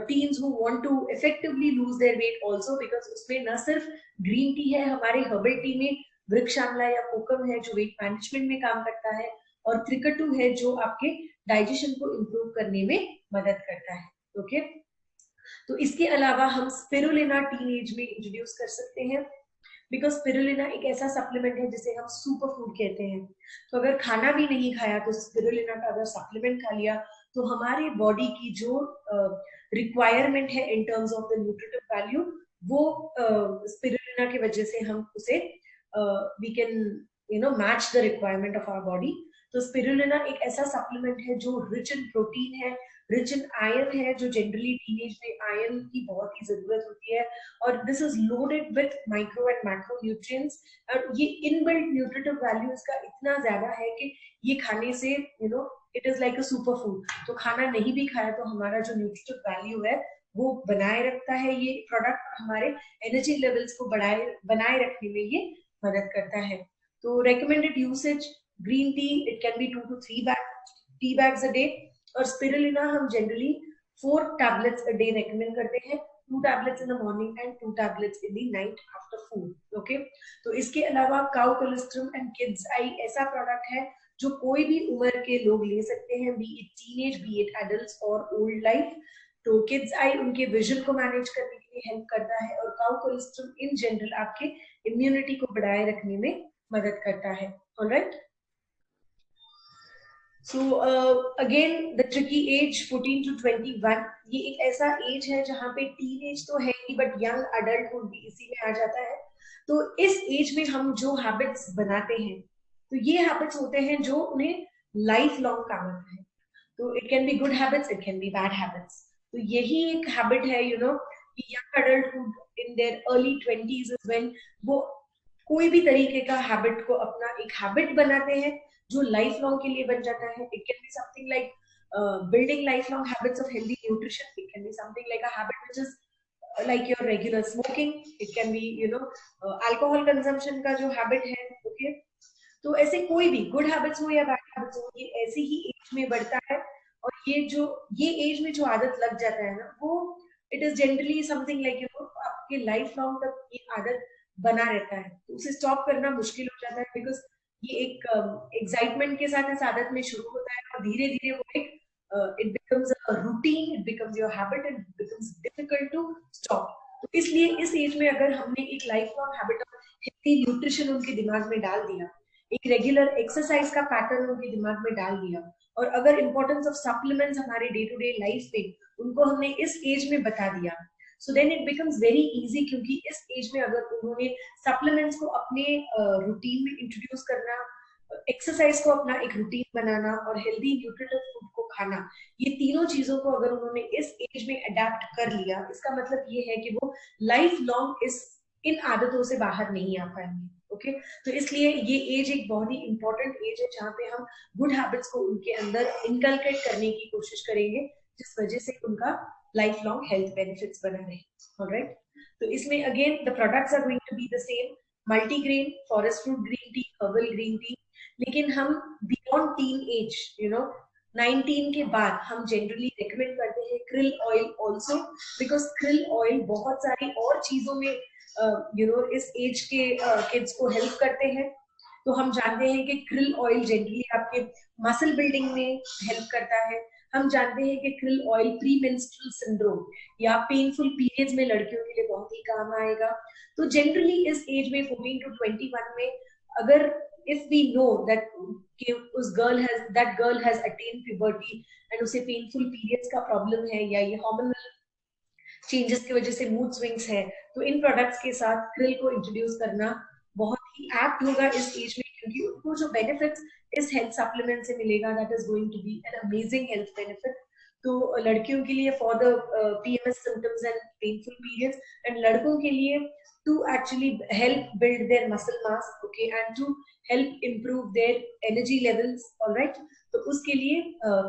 teens who want to effectively lose their weight also, because उसमें न सिर्फ ग्रीन टी है, हमारे हर्बल टी में वृक्ष आंवला या कोकम है जो वेट मैनेजमेंट में काम करता है, और त्रिकटु है जो आपके डाइजेशन को इम्प्रूव करने में मदद करता है। ओके, तो इसके अलावा हम स्पिरुलिना टीनेज में इंट्रोड्यूस कर सकते हैं, बिकॉज स्पिरुलिना एक ऐसा सप्लीमेंट है जिसे हम सुपर फूड कहते हैं। तो अगर खाना भी नहीं खाया तो स्पिरुलिना का अगर सप्लीमेंट खा लिया तो हमारे बॉडी की जो रिक्वायरमेंट है in terms of the nutritive value, वो स्पिरुलिना की वजह से हम उसे we can match the requirement of our body। तो स्पिरुलिना एक ऐसा सप्लीमेंट है जो रिच इन प्रोटीन है, रिच इन आयरन है, जो जनरली टीनेज में आयरन की बहुत ही जरूरत होती है, और this is loaded with micro and macro nutrients. और ये इनबिल्ट न्यूट्रिटिव वैल्यू इसका इतना ज्यादा है कि ये खाने से it is like a super food. तो खाना नहीं भी खाया तो हमारा जो न्यूट्रिटिव वैल्यू है वो बनाए रखता है ये प्रोडक्ट, हमारे एनर्जी लेवल्स को बनाए रखने में ये मदद करता है। तो recommended usage green tea, it can be 2 to 3 tea bags a day, और स्पिरुलिना हम generally 4 tablets a day recommend करते हैं, 2 tablets in the morning and 2 tablets in the night after food. Okay, तो इसके अलावा cow colostrum and kids I ऐसा product है जो कोई भी उम्र के लोग ले सकते हैं, B it teenage, B it adults और ओल्ड लाइफ। तो किड्स आई उनके विजन को मैनेज करने के लिए हेल्प करता है, और काउ कोलेस्ट्रम इन जनरल आपके इम्यूनिटी को बढ़ाए रखने में मदद करता है। Alright, so again the tricky age 14 to 21, ये एक ऐसा एज है जहाँ पे टीनेज तो है ही बट यंग अडल्टहुड भी इसी में आ जाता है। तो इस एज में हम जो हैबिट्स बनाते हैं, तो ये हैबिट्स होते हैं जो उन्हें लाइफ लॉन्ग काम आता है। तो it can be good habits, it can be bad habits. तो यही एक हैबिट है young adulthood in their early 20s is when वो कोई भी तरीके का हैबिट को अपना एक हैबिट बनाते हैं जो लाइफ लॉन्ग के लिए बन जाता है। It can be something like building lifelong habits of healthy nutrition, it can be something like a habit which is like your regular smoking, it can be alcohol consumption का जो habit है, okay? तो ऐसे कोई भी good habits हो या bad habits हो, ये ऐसे ही एज में बढ़ता है, और ये एज में जो आदत लग जाता है ना, वो it is generally something like आपके लाइफ लॉन्ग तक ये आदत बना रहता है, तो उसे स्टॉप करना मुश्किल हो जाता है, बिकॉज ये एक एक्साइटमेंट के साथ इस आदत में शुरू होता है, और धीरे धीरे वो एक it becomes a routine, it becomes your habit, and becomes difficult to stop. तो इसलिए इस एज में अगर हमने एक lifelong habit of healthy nutrition उनके दिमाग में डाल दिया, एक रेगुलर एक्सरसाइज का पैटर्न उनके दिमाग में डाल दिया, और अगर इम्पोर्टेंस ऑफ सप्लीमेंट्स हमारे डे टू डे लाइफ पे उनको हमने इस एज में बता दिया, so then it becomes very easy, क्योंकि इस एज में अगर उन्होंने सप्लीमेंट्स को अपने रूटीन में इंट्रोड्यूस करना, एक्सरसाइज को अपना एक रूटीन बनाना, और हेल्दी न्यूट्रिटिव फूड को खाना, ये तीनों चीजों को अगर उन्होंने इस एज में अडेप्ट कर लिया, इसका मतलब ये है कि वो लाइफ लॉन्ग इन आदतों से बाहर नहीं आ पाएंगे। ओके, तो इसलिए ये एज एक बहुत ही इंपॉर्टेंट एज है जहाँ पे हम गुड हैबिट्स को उनके अंदर इनकलकेट करने की कोशिश करेंगे, जिस वजह से उनका लाइफ लॉन्ग हेल्थ बेनिफिट्स बना रहे। ऑलराइट, तो इसमें again the products are going to be the same, multigrain, forest fruit green tea, herbal green tea, लेकिन हम बियॉन्ड टीन एज 19 के बाद हम जनरली रिकमेंड करते हैं krill oil also, because krill oil बहुत सारी और चीजों में इस एज के किड्स को हेल्प करते हैं। तो हम जानते हैं कि krill ऑयल जनरली आपके मसल बिल्डिंग में हेल्प करता है। हम जानते हैं कि krill oil pre menstrual syndrome या पेनफुल पीरियड्स में लड़कियों के लिए बहुत ही काम आएगा। तो जनरली इस एज में 14 to 21 में अगर if we know that उस that girl has attained puberty and उसे painful periods का problem है, या ये hormonal changes की वजह से mood swings है, तो इन products के साथ krill को introduce करना बहुत ही apt होगा इस एज में, क्योंकि उनको जो benefits इस health supplement से मिलेगा, that is going to be an amazing health benefit। तो लड़कियों के लिए for the PMS symptoms and painful periods, and लड़कों के लिए to actually help build their muscle mass, okay, and to help improve their energy levels, all right। तो उसके लिए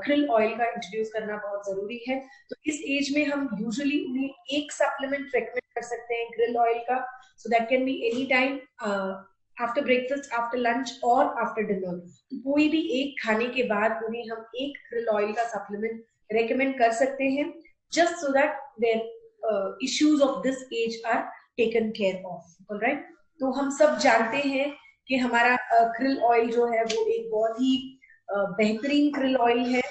krill oil का इंट्रोड्यूस करना बहुत जरूरी है। तो इस एज में हम यूजुअली उन्हें एक सप्लीमेंट रेकमेंड कर सकते हैं krill oil का, so that can be any time after breakfast, after lunch और आफ्टर डिनर। तो कोई भी एक खाने के बाद उन्हें हम एक krill oil का सप्लीमेंट रेकमेंड कर सकते हैं, just so that their issues of this age are taken care of, all right। तो हम सब जानते हैं कि हमारा krill oil जो है वो एक बहुत ही बेहतरीन krill oil है,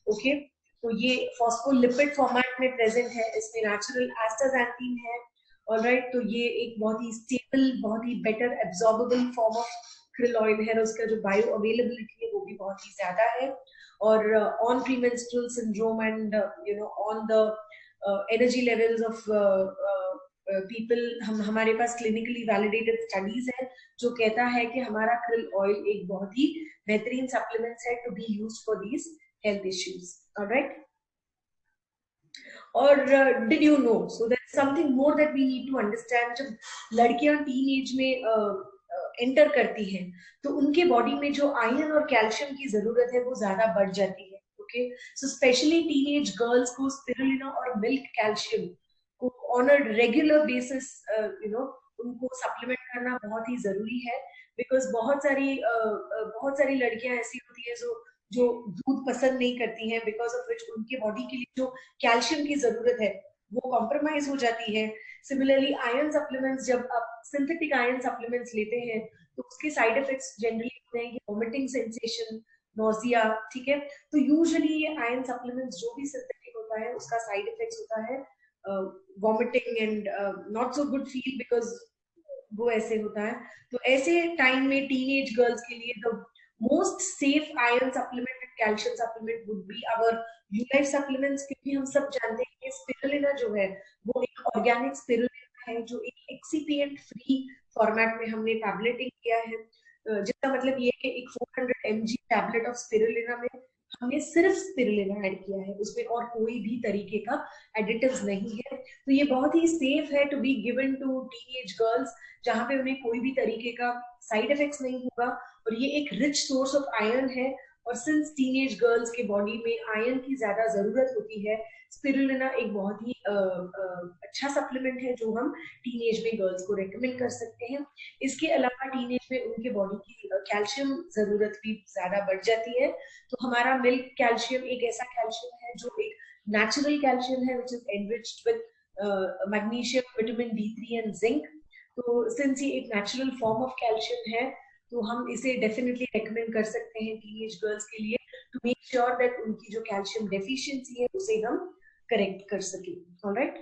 ओके। तो ये फॉस्फोलिपिड फॉर्मेट में प्रेजेंट है, इसमें नेचुरल एस्टाक्सांथिन है, ऑलराइट। तो ये एक बहुत ही स्टेबल, बहुत ही better absorbable form of krill oil है, और उसका जो बायो अवेलेबिलिटी है वो भी बहुत ही ज्यादा है। और on premenstrual syndrome and on the energy levels of people, हमारे पास क्लिनिकली वैलिडेटेड स्टडीज है जो कहता है कि हमारा krill oil एक बहुत ही बेहतरीन सप्लीमेंट्स है to be used for these health issues, alright. और did you know, so that's something more that we need to understand. जब लड़कियां टीन एज में एंटर करती हैं तो उनके बॉडी में जो आयरन और कैल्शियम की जरूरत है वो ज्यादा बढ़ जाती है, okay. So specially teenage girls को स्पिरुलिना और मिल्क कैल्शियम को ऑन अ रेगुलर बेसिस उनको सप्लीमेंट करना बहुत ही जरूरी है, बिकॉज बहुत सारी लड़कियां ऐसी होती है जो दूध पसंद नहीं करती हैं, बिकॉज ऑफ विच उनके बॉडी के लिए जो कैल्शियम की जरूरत है वो कॉम्प्रोमाइज हो जाती है। सिमिलरली आयरन सप्लीमेंट्स, जब आप सिंथेटिक आयरन सप्लीमेंट्स लेते हैं तो उसके साइड इफेक्ट्स जनरली होते हैं वॉमिटिंग सेंसेशन, नोजिया, ठीक है। तो यूजुअली ये आयरन सप्लीमेंट्स जो भी सिंथेटिक होता है उसका साइड इफेक्ट्स होता है vomiting and not so good feel, because वो ऐसे होता है। तो ऐसे टाइम में टीनेज गर्ल्स के लिए the most safe iron supplement and calcium supplement would be our Ulife supplements, क्योंकि हम सब जानते हैं कि स्पिरुलिना जो है वो एक ऑर्गेनिक स्पिरुलिना है जो एक एक्सीपिएंट फ्री फॉर्मेट में हमने टैबलेटिंग किया है, जिसका मतलब ये है कि एक 400 mg टैबलेट ऑफ स्पिरुलिना में हमने सिर्फ स्पिरुलिना ऐड किया है, उसमें और कोई भी तरीके का एडिटिव्स नहीं है। तो ये बहुत ही सेफ है to be given to teenage girls, जहाँ पे उन्हें कोई भी तरीके का साइड इफेक्ट्स नहीं होगा, और ये एक रिच सोर्स ऑफ आयरन है और सिंस टीनेज गर्ल्स के बॉडी में आयरन की ज्यादा जरूरत होती है, स्पिरुलिना एक बहुत ही अच्छा सप्लीमेंट है जो हम टीनेज में गर्ल्स को रेकमेंड कर सकते हैं। इसके अलावा टीनेज में उनके बॉडी की कैल्शियम जरूरत भी ज्यादा बढ़ जाती है, तो हमारा मिल्क कैल्शियम एक ऐसा कैल्शियम है जो एक नेचुरल कैल्शियम है which is enriched with magnesium, vitamin D3 and zinc. तो सिंस ये एक नेचुरल फॉर्म ऑफ कैल्शियम है, तो हम इसे डेफिनेटली रेकमेंड कर सकते हैं टीनेज गर्ल्स के लिए, टू मेक श्योर दैट उनकी जो कैल्शियम डेफिशिएंसी है उसे हम करेक्ट कर सके। Alright,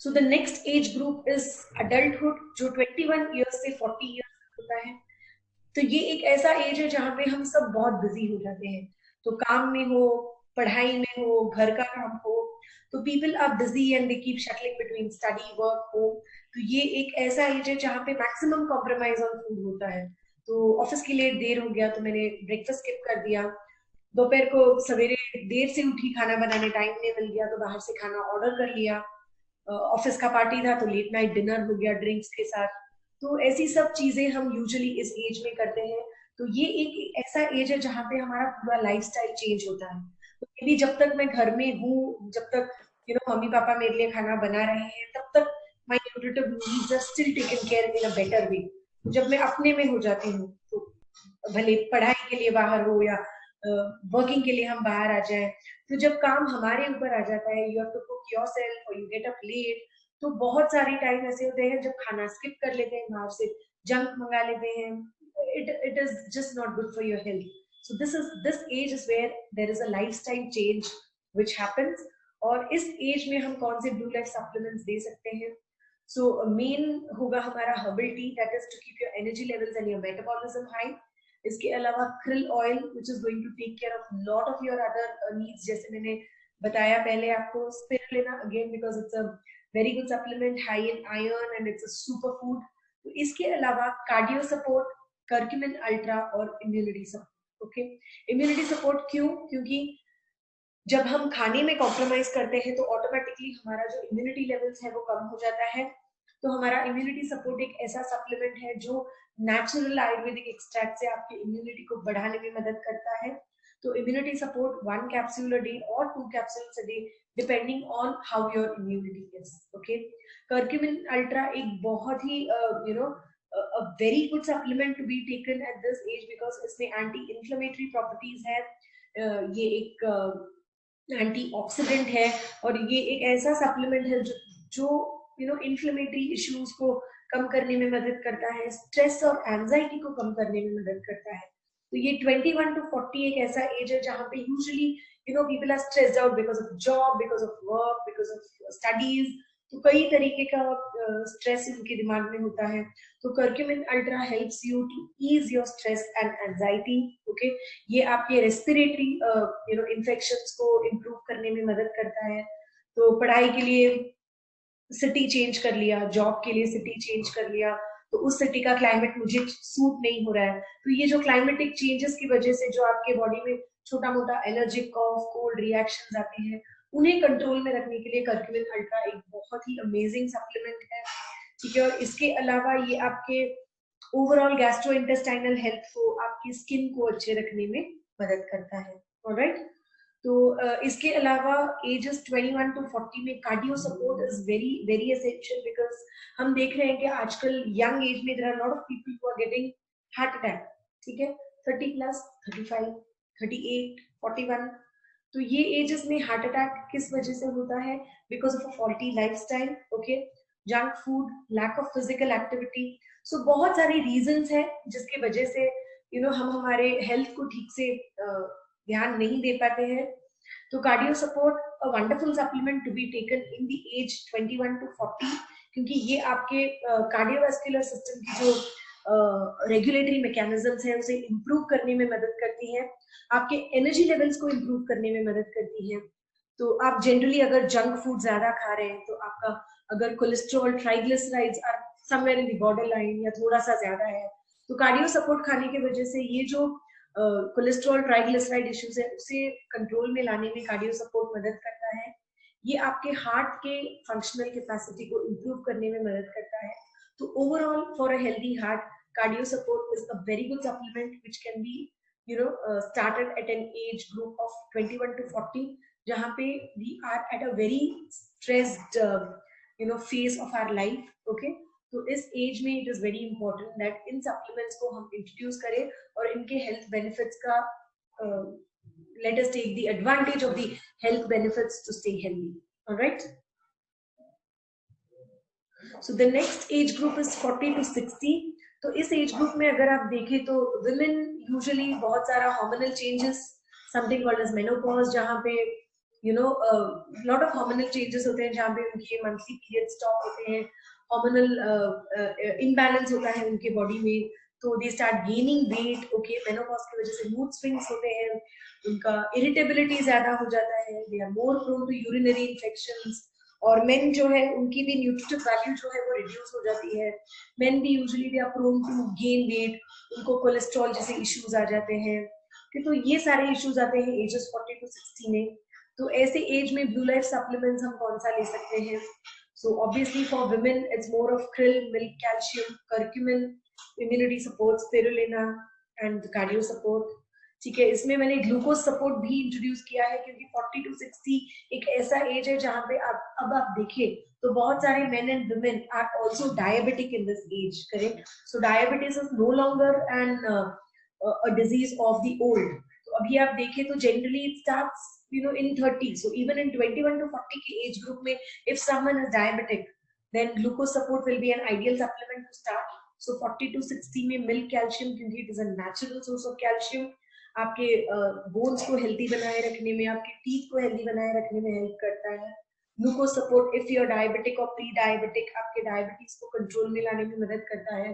so the next age group is adulthood, जो 21 ईयर्स से 40 ईयर्स होता है। तो ये एक ऐसा एज है जहाँ पे हम सब बहुत बिजी हो जाते हैं, तो काम में हो, पढ़ाई में हो, घर का काम हो, तो people are busy and they keep shuttling between study, work, home. तो ये एक ऐसा एज है जहाँ पे मैक्सिमम कॉम्प्रोमाइज ऑन फूड होता है। तो ऑफिस के लिए देर हो गया तो मैंने ब्रेकफास्ट स्किप कर दिया, दोपहर को सवेरे देर से उठी, खाना बनाने टाइम नहीं मिल गया तो बाहर से खाना ऑर्डर कर लिया, ऑफिस का पार्टी था तो लेट नाइट डिनर हो गया ड्रिंक्स के साथ। तो ऐसी सब चीजें हम यूजुअली इस एज में करते हैं। तो ये एक ऐसा एज है जहाँ पे हमारा पूरा लाइफस्टाइल चेंज होता है। तो मे बी जब तक मैं घर में हूँ, जब तक मम्मी पापा मेरे लिए खाना बना रहे हैं, तब तक my nutritive needs are still taken care in a better way. जब मैं अपने में हो जाती हूँ, तो भले पढ़ाई के लिए बाहर हो या वर्किंग के लिए हम बाहर आ जाए, तो जब काम हमारे ऊपर आ जाता है, you have to cook yourself और यू गेट अप लेट, तो बहुत सारे टाइम ऐसे होते हैं जब खाना स्किप कर लेते हैं, बाहर से जंक मंगा लेते हैं। it is just not good for your health. So this age is where there is a lifestyle change which happens. और इस एज में हम कौन से ब्लू लाइफ सप्लीमेंट्स दे सकते हैं? सो मेन होगा हमारा herbal tea, that is to keep your energy levels and your metabolism high. इसके अलावा krill oil which is going to take care of lot of your other needs, जैसे मैंने बताया पहले आपको spirulina, again because it's a very good supplement, high in iron and it's a super food. तो इसके अलावा कार्डियो सपोर्ट, कर्क्यूमिन अल्ट्रा और immunity support. Okay, immunity support क्यों? क्योंकि जब हम खाने में कॉम्प्रोमाइज करते हैं तो ऑटोमेटिकली हमारा जो इम्यूनिटी लेवल्स है वो कम हो जाता है। तो हमारा इम्यूनिटी सपोर्ट एक ऐसा सप्लीमेंट है जो नेचुरल आयुर्वेदिक एक्सट्रैक्ट से आपकी इम्यूनिटी को बढ़ाने में मदद करता है। तो immunity support 1 capsule a day और 2 capsules a day, depending on how your immunity is. Okay, curcumin ultra एक बहुत ही a very good supplement to be taken at this age because इसमें एंटी इन्फ्लेमेटरी प्रॉपर्टीज है, ये एक antioxidant है, और ये एक ऐसा सप्लीमेंट है जो इन्फ्लेमेटरी इश्यूज को कम करने में मदद करता है, स्ट्रेस और एंजाइटी को कम करने में मदद करता है। तो ये 21 to 40 एक ऐसा एज है जहाँ पे usually people are stressed out because of job, because of work, because of studies. तो कई तरीके का स्ट्रेस उनके दिमाग में होता है। तो curcumin ultra helps you to ease your stress and anxiety. Okay, ये आपके रेस्पिरेटरी इन्फेक्शंस को इम्प्रूव करने में मदद करता है। तो पढ़ाई के लिए सिटी चेंज कर लिया, जॉब के लिए सिटी चेंज कर लिया, तो उस सिटी का क्लाइमेट मुझे सूट नहीं हो रहा है, तो ये जो क्लाइमेटिक चेंजेस की वजह से जो आपके बॉडी में छोटा मोटा एलर्जिक कॉफ, कोल्ड रिएक्शंस आते हैं, उन्हें कंट्रोल में रखने के लिए कर्क्यूमिन अल्ट्रा एक बहुत ही अमेजिंग सप्लीमेंट है। ठीक है, और इसके अलावा ये आपके ओवरऑल गैस्ट्रोइंटेस्टाइनल हेल्थ को, आपकी स्किन को अच्छे रखने में मदद करता है। ऑलराइट, तो इसके अलावा एजेस 21 to 40 में cardio support is very very essential, because हम देख रहे हैं कि आजकल यंग एज में there are lot of people who are getting heart attack. ठीक है, 30 प्लस, 35, 38, 41, तो ये एजेस में हार्ट अटैक किस वजह से होता है? Because of a faulty lifestyle, okay, junk food, lack of physical activity. So बहुत सारी रीजंस है जिसकी वजह से हम हमारे हेल्थ को ठीक से ध्यान नहीं दे पाते हैं। तो cardio support a wonderful supplement to be taken in the age 21 to 40, क्योंकि ये आपके कार्डियोवास्कुलर सिस्टम की जो रेगुलेटरी मैकेनिज्म्स है उसे इम्प्रूव करने में मदद करती है, आपके एनर्जी लेवल्स को इम्प्रूव करने में मदद करती है। तो आप जनरली अगर जंक फूड ज्यादा खा रहे हैं, तो आपका अगर cholesterol, triglycerides are somewhere in the border line या थोड़ा सा ज्यादा है, तो कार्डियो सपोर्ट खाने की वजह से ये जो कोलेस्ट्रॉल, ट्राइग्लिसराइड इश्यूज है उसे कंट्रोल में लाने में कार्डियो सपोर्ट मदद करता है। ये आपके हार्ट के फंक्शनल कैपेसिटी को इम्प्रूव करने में मदद करता है। तो overall for a healthy heart, cardio support is a very good supplement which can be started at an age group of 21 to 40, जहाँ पे we are at a very stressed phase of our life. Okay, तो इस age में it is very important that in supplements को हम introduce करें और इनके हेल्थ बेनिफिट्स का let us take the advantage of the health benefits to stay healthy. All right, so the next age group is 40 to 60. तो इस age group में अगर आप देखें तो women usually बहुत सारा hormonal changes, something called as menopause, जहाँ पे lot of hormonal changes होते हैं, जहाँ पे उनके monthly periods stop होते हैं, hormonal imbalance होता है उनके body में, तो they start gaining weight. Okay, menopause की वजह से mood swings होते हैं, उनका irritability ज्यादा हो जाता है, they are more prone to urinary infections. और मेन जो है उनकी भी न्यूट्रिटिव वैल्यू जो है वो रिड्यूस हो जाती है. मेन भी usually they are prone to gain weight, उनको कोलेस्ट्रॉल जैसे इश्यूज आ जाते हैं. तो ये सारे इश्यूज आते हैं एजेस 40 टू 60 में. तो ऐसे एज में ब्लू लाइफ सप्लीमेंट्स हम कौन सा ले सकते हैं? So obviously for women it's more of krill, milk calcium, curcumin, immunity support, spirulina and cardio support. ठीक है, इसमें मैंने ग्लूकोज सपोर्ट भी इंट्रोड्यूस किया है क्योंकि 40 टू 60 एक ऐसा एज है जहां पे आप देखें तो बहुत सारे men and women are also diabetic in this age. Correct, so diabetes is no longer and a disease of the old. तो अभी आप देखें तो generally it starts in 30. So even in 21 to 40 के age group में if someone is diabetic, then glucose support will be an ideal supplement to start. So 40 to 60 में milk calcium, क्योंकि it is a natural source of calcium, आपके bones को healthy बनाए रखने में, आपके टीथ को हेल्दी बनाए रखने में हेल्प करता है. Glucose support if you are diabetic और प्री डायबिटिक, आपके डायबिटीज को कंट्रोल में लाने में मदद करता है.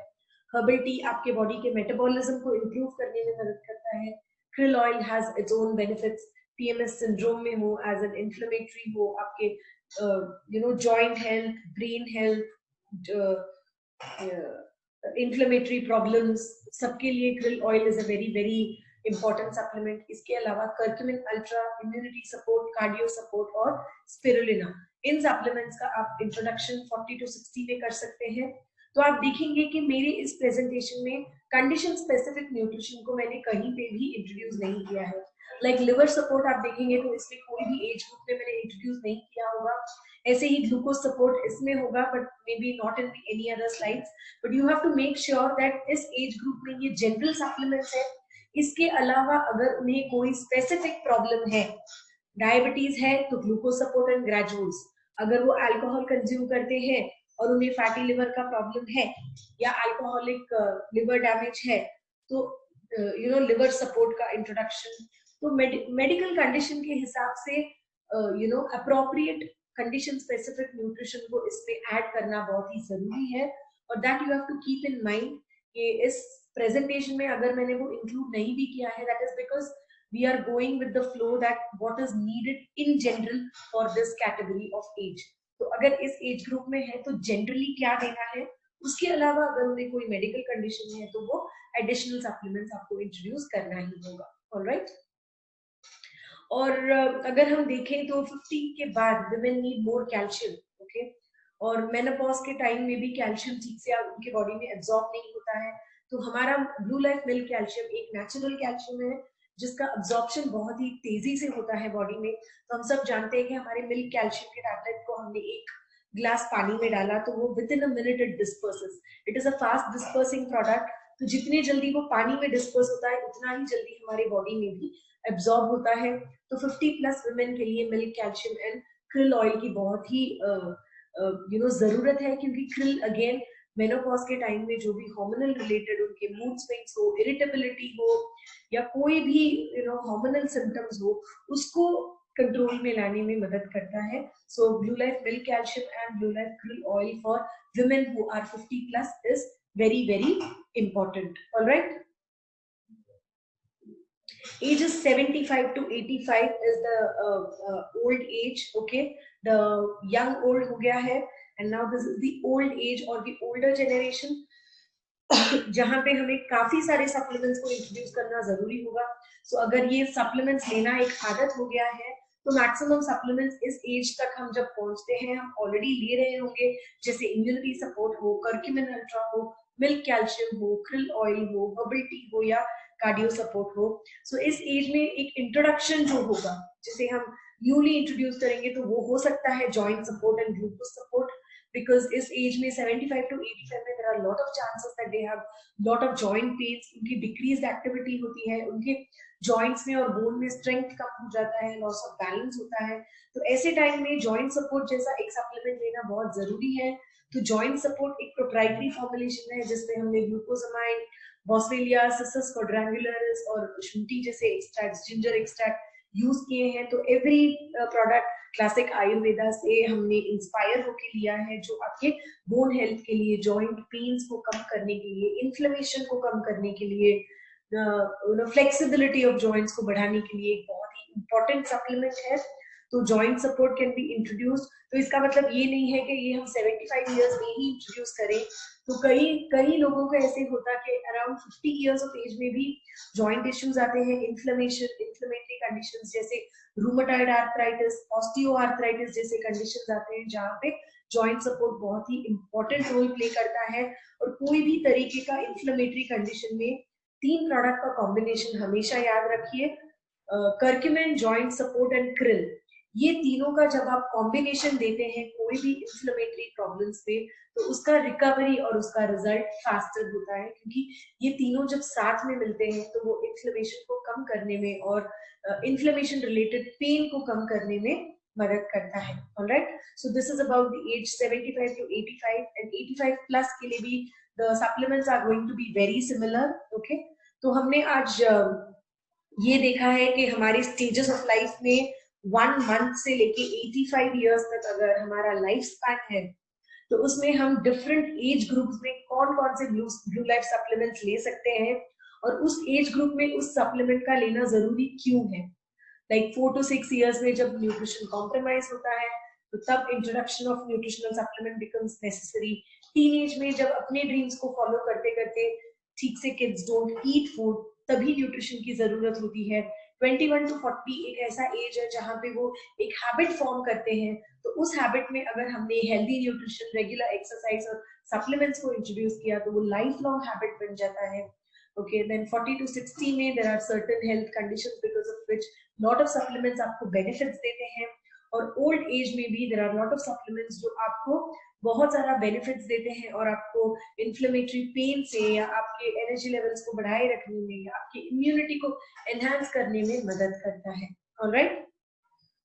हर्बल टी आपके बॉडी के मेटाबॉलिज्म को इंप्रूव करने में मदद करता है. krill oil has its own benefits. PMS syndrome में हो, एज एन इन्फ्लेमेटरी हो, आपके joint health, brain health, inflammatory problems, सबके लिए krill oil is a very very important supplement. इसके अलावा curcumin ultra, immunity support, cardio support और spirulina, इन supplements का आप introduction 40 to 60 में कर सकते हैं. तो आप देखेंगे कि मेरे इस प्रेजेंटेशन में कंडीशन स्पेसिफिक न्यूट्रिशन को मैंने कहीं पे भी इंट्रोड्यूस नहीं किया है. लाइक लिवर सपोर्ट आप देखेंगे तो इसमें कोई भी एज ग्रुप में मैंने इंट्रोड्यूस नहीं किया होगा. ऐसे ही ग्लूकोज सपोर्ट इसमें होगा, but may be not in any other slides. But you have to make sure that इस एज ग्रुप में ये जनरल सप्लीमेंट्स है. इसके अलावा अगर उन्हें कोई स्पेसिफिक प्रॉब्लम है, डायबिटीज है तो ग्लूकोज सपोर्ट एंड ग्रेजुअल्स. अगर वो अल्कोहल कंज्यूम करते हैं और उन्हें फैटी लिवर का प्रॉब्लम है या अल्कोहलिक लिवर डैमेज है तो लिवर सपोर्ट का इंट्रोडक्शन. तो मेडिकल कंडीशन के हिसाब से अप्रोप्रिएट कंडीशन स्पेसिफिक न्यूट्रिशन को इसमें ऐड करना बहुत ही जरूरी है. और that you have to keep in mind कि इस प्रेजेंटेशन में अगर मैंने वो इंक्लूड नहीं भी किया है, that is because we are going with the flow that what is needed in general for this category of age. तो अगर इस एज ग्रुप में है तो जनरली क्या देना है, उसके अलावा अगर उन्हें कोई मेडिकल कंडीशन है तो वो एडिशनल सप्लीमेंट्स आपको इंट्रोड्यूस करना ही होगा. ऑलराइट, और अगर हम देखें तो 50 के बाद women need more calcium. Okay, और मेनोपॉज के टाइम में भी कैल्शियम ठीक से उनके बॉडी में एब्जॉर्ब नहीं होता है. तो हमारा ब्लू लाइफ मिल्क कैल्शियम एक नेचुरल कैल्शियम है जिसका अब्जॉर्प्शन बहुत ही तेजी से होता है बॉडी में. तो हम सब जानते हैं कि हमारे मिल्क कैल्शियम के टैबलेट को हमने एक ग्लास पानी में डाला तो वो with in a minute it डिस्पर्सेस. It is a fast dispersing product. तो जितनी जल्दी वो पानी में डिस्पर्स होता है उतना ही जल्दी हमारे बॉडी में भी एब्जॉर्ब होता है. तो 50 प्लस वुमेन के लिए milk calcium and krill oil की बहुत ही जरूरत है, क्योंकि krill अगेन मेनोपॉज के टाइम में जो भी हार्मोनल रिलेटेड उनके मूड स्विंग्स हो, इरिटेबिलिटी हो या कोई भी हार्मोनल सिम्टम्स हो, उसको कंट्रोल में लाने में मदद करता है. So blue life milk calcium and blue life krill oil for women who are 50 plus is very very important. All right, ages 75 to 85 is the old age. Okay, the young old हो गया है and now this is the old age or the older generation जहां पे हमें काफी सारे supplements को introduce करना जरूरी होगा. सो अगर ये सप्लीमेंट्स लेना एक आदत हो गया है तो मैक्सिमम सप्लीमेंट्स इस एज तक हम जब पहुंचते हैं हम ऑलरेडी ले रहे होंगे, जैसे इम्यूनिटी सपोर्ट हो, curcumin अल्ट्रा हो, मिल्क कैल्शियम हो, krill ऑयल हो, हर्बल टी हो या कार्डियो सपोर्ट हो। सो इस एज में एक इंट्रोडक्शन जो होगा, जिसे हम न्यूली इंट्रोड्यूस करेंगे, तो वो हो सकता है joint support and glucose support, because इस एज में 75 to 85 में there are lot of chances that they have lot of joint pains, उनकी डिक्रीज एक्टिविटी होती है, उनके जॉइंट्स में और बोन में स्ट्रेंथ कम हो जाता है, लॉस ऑफ बैलेंस होता है। तो ऐसे टाइम में जॉइंट सपोर्ट जैसा एक सप्लीमेंट लेना बहुत जरूरी है। तो जॉइंट सपोर्ट एक प्रोप्राइटरी फॉर्मुलेशन है जिसमें हमने ग्लूकोजामाइन, बॉस्वेलिया, सिसस क्वाड्रैंगुलरिस और शुंठी जैसे एक्सट्रैक्ट्स, जिंजर एक्सट्रैक्ट यूज किए हैं। तो एवरी प्रोडक्ट क्लासिक आयुर्वेदा से हमने इंस्पायर होके लिया है, जो आपके बोन हेल्थ के लिए, जॉइंट पेन्स को कम करने के लिए, इन्फ्लेमेशन को कम करने के लिए, फ्लेक्सिबिलिटी ऑफ जॉइंट्स को बढ़ाने के लिए एक बहुत ही इंपॉर्टेंट सप्लीमेंट है। तो joint support can be introduce. तो इसका मतलब ये नहीं है कि ये हम 75 इयर्स में ही इंट्रोड्यूस करें। तो कई लोगों को ऐसे होता कि अराउंड 50 इयर्स ऑफ एज में भी जॉइंट इश्यूज आते हैं, इन्फ्लेमेटरी कंडीशंस जैसे रूमेटॉइड आर्थराइटिस, ऑस्टियोआर्थराइटिस जैसे कंडीशंस आते हैं, जहाँ पे जॉइंट सपोर्ट बहुत ही इंपॉर्टेंट रोल प्ले करता है। और कोई भी तरीके का इन्फ्लेमेटरी कंडीशन में 3 प्रोडक्ट का कॉम्बिनेशन हमेशा याद रखिए, curcumin, joint support and krill. ये तीनों का जब आप कॉम्बिनेशन देते हैं कोई भी इन्फ्लेमेटरी प्रॉब्लम्स पे, तो उसका रिकवरी और उसका रिजल्ट फास्टर होता है, क्योंकि ये तीनों जब साथ में मिलते हैं तो वो इन्फ्लेमेशन को कम करने में और इन्फ्लेमेशन रिलेटेड पेन को कम करने में मदद करता है। Alright, so this is about the age 75 to 85 and 85 plus के लिए भी the supplements are going to be very similar. Okay, तो हमने आज ये देखा है कि हमारे स्टेजेस ऑफ लाइफ में 1 मंथ से लेके 85 इयर्स तक अगर हमारा लाइफ स्पैन है, तो उसमें हम डिफरेंट एज ग्रुप्स में कौन कौन से ब्लू लाइफ सप्लीमेंट्स ले सकते हैं, और उस एज ग्रुप में उस सप्लीमेंट का लेना जरूरी क्यों है। लाइक 4 to 6 इयर्स में जब न्यूट्रिशन कॉम्प्रोमाइज होता है, तो तब introduction of nutritional supplement becomes necessary. Teenage में जब अपने ड्रीम्स को फॉलो करते करते ठीक से किड्स डोंट ईट फूड, तभी न्यूट्रिशन की जरूरत होती है। 21 to 40 एक ऐसा एज है जहाँ पे वो एक हैबिट फॉर्म करते हैं, तो उस हैबिट में अगर हमने हेल्दी न्यूट्रिशन, रेगुलर एक्सरसाइज और सप्लीमेंट्स को इंट्रोड्यूस किया, तो वो लाइफ लॉन्ग हैबिट बन जाता है। Okay, then 40 to 60 में there are certain health conditions because of which lot of supplements आपको benefits देते हैं, और old age में भी there are lot of supplements जो आपको बहुत सारा benefits देते हैं और आपको inflammatory pain से या आपके energy levels को बढ़ाए रखने में या आपकी immunity को enhance करने में मदद करता है। Alright,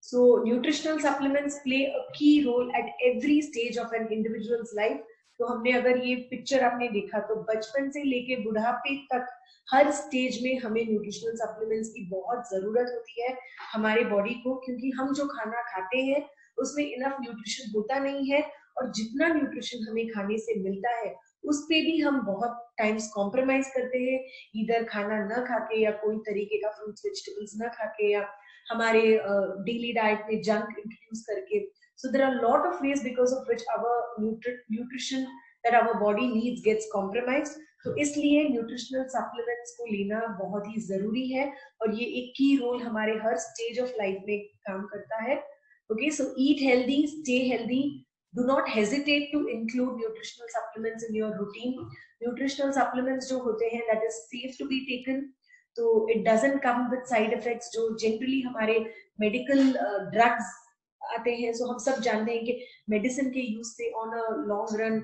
so nutritional supplements play a key role at every stage of an individual's life. तो हमने अगर ये पिक्चर आपने देखा, तो बचपन से लेके बुढ़ापे तक हर स्टेज में हमें न्यूट्रिशनल सप्लीमेंट्स की बहुत जरूरत होती है हमारे बॉडी को, क्योंकि हम जो खाना खाते हैं उसमें इनफ न्यूट्रिशन होता नहीं है, और जितना न्यूट्रिशन हमें खाने से मिलता है उस पे भी हम बहुत टाइम्स कॉम्प्रोमाइज करते हैं, इधर खाना न खाके या कोई तरीके का फ्रूट्स वेजिटेबल्स न खाके या हमारे डेली डाइट में जंक इंट्रोड्यूस करके। So there are a lot of ways because of which our nutrition that our body needs gets compromised. तो इसलिए न्यूट्रिशनल सप्लीमेंट्स को लेना बहुत ही जरूरी है, और ये एक की रोल हमारे हर स्टेज ऑफ लाइफ में काम करता है। Okay, so eat healthy, stay healthy, do not hesitate to include nutritional supplements in your routine. Nutritional supplements जो होते हैं that is safe to be taken, तो it doesn't come with side effects जो generally हमारे medical drugs आते हैं। सो हम सब जानते हैं कि मेडिसिन के यूज से on a long run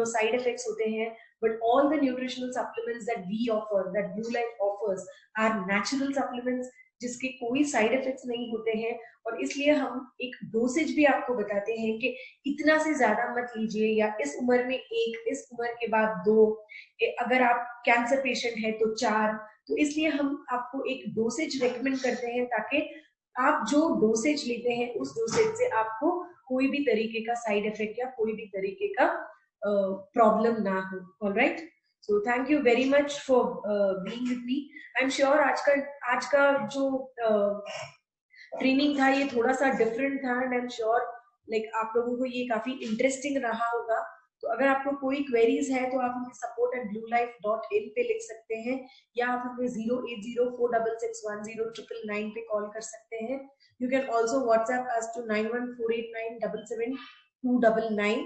side effects होते हैं, but all the nutritional supplements that we offer, that blue life offers, are natural supplements जिसके कोई साइड इफेक्ट्स नहीं होते हैं। और इसलिए हम एक डोसेज भी आपको बताते हैं कि इतना से ज्यादा मत लीजिए, या इस उम्र में 1, इस उम्र के बाद 2, अगर आप कैंसर पेशेंट है तो 4। तो इसलिए हम आपको एक डोसेज रेकमेंड करते हैं, ताकि आप जो डोसेज लेते हैं उस डोसेज से आपको कोई भी तरीके का साइड इफेक्ट या कोई भी तरीके का प्रॉब्लम ना हो। Alright, so thank you very much for being with me. I am sure आज का जो ट्रेनिंग था ये थोड़ा सा डिफरेंट था, and I am sure like आप लोगों को ये काफी इंटरेस्टिंग रहा होगा। तो अगर आपको कोई क्वेरीज है तो आप हमें support@bluelife.in पे लिख सकते हैं, या आप हमें 08046610999 पे कॉल कर सकते हैं। You can also WhatsApp us to 9148977299।